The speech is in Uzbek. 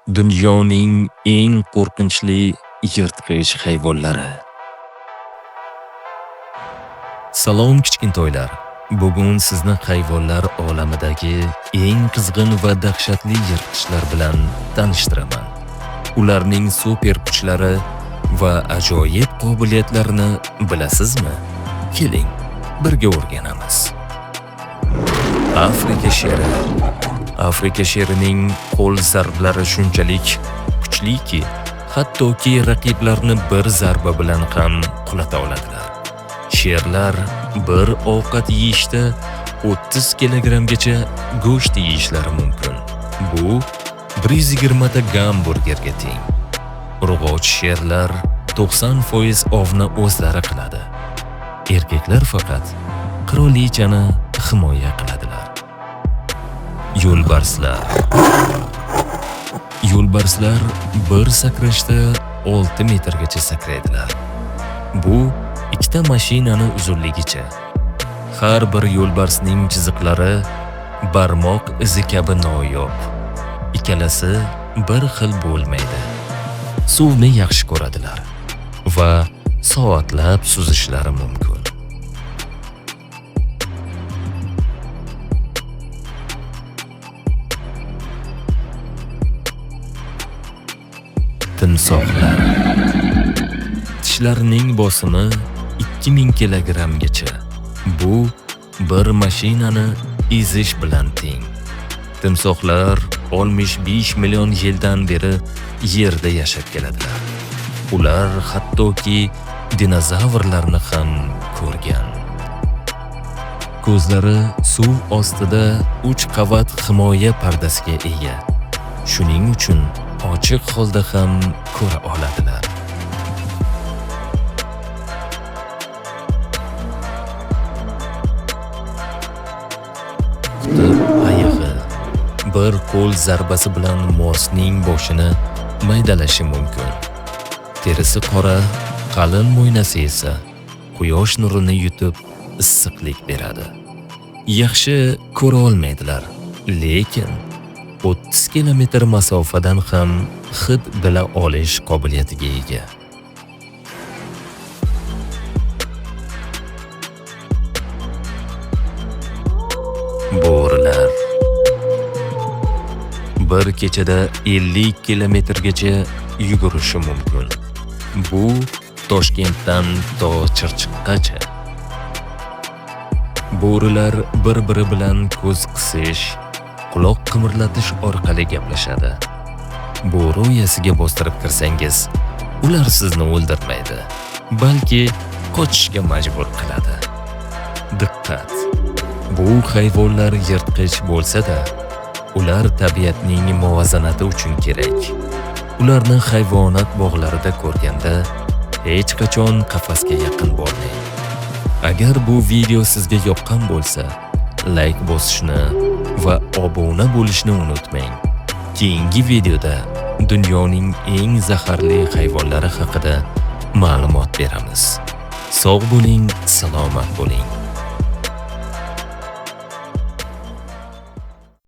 Dunyoning eng qo'rqinchli yirtqich hayvonlari. Salom kichkintoylar. Bugun sizni hayvonlar olamidagi eng qizg'in va dahshatli yirtqichlar bilan tanishtiraman. Ularning super kuchlari va ajoyib qobiliyatlarini bilasizmi? Keling, birga o'rganamiz. Afrika sheri. Afrika sherining qo'l zarblari shunchalik kuchliki, hattoki raqiblarni bir zarba bilan ham qulata oladilar. Sherlar bir ovqat yeyishda 30 kilogramgacha go'sht yeyishlari mumkin. Bu 120 ta gamburgerga teng. Urg'och sherlar 90% ovni o'zlari qiladi. Erkaklar faqat qirolichani himoya qiladilar. Yo'lbarslar bir sakrashda 6 metrgacha sakraydilar. Bu ikkita mashinani uzunligicha. Har bir yo'lbarsning chiziqlari barmoq izi kabi noyob. Ikkalasi bir xil bo'lmaydi. Suvni yaxshi ko'radilar va soatlab suzishlari mumkin. Timsohlar. Tishlarining bosimi 2000 kilogramgacha. Bu bir mashinani ezish bilan teng. Timsohlar 65 million yildan beri yerda yashab keladilar. Ular hattoki dinozavrlarni ham ko'rgan. Ko'zlari suv ostida 3 qavat himoya pardasiga ega. Shuning uchun ochiq holda ham ko'ra oladilar. Qutb ayig'i bir qo'l zarbasi bilan morsning boshini maydalashi mumkin. Terisi qora, qalin mo'ynasi esa quyosh nurini yutib issiqlik beradi. Yaxshi ko'ra olmaydilar, lekin 30 kilometr masofadan ham hid bila olish qobiliyatiga ega. Bo'rilar bir kechada 50 kilometrgacha yugurishi mumkin. Bu Toshkentdan to Chirchiqqacha. Bo'rilar bir-biri bilan ko'z qisish, quloq qimirlatish orqali gaplashadi. Bo'ri uyasiga bostirib kirsangiz, ular sizni o'ldirmaydi, balki qochishga majbur qiladi. Diqqat! Bu hayvonlar yirtqich bo'lsa-da, ular tabiatning muvozanati uchun kerak. Ularni hayvonot bog'larida ko'rganda hech qachon qafasga yaqin bo'lmang. Agar bu video sizga yoqqan bo'lsa, like bosishni va obuna bo'lishni unutmang. Keyingi videoda dunyoning eng zaharli hayvonlari haqida ma'lumot beramiz. Sog' bo'ling, salomat bo'ling.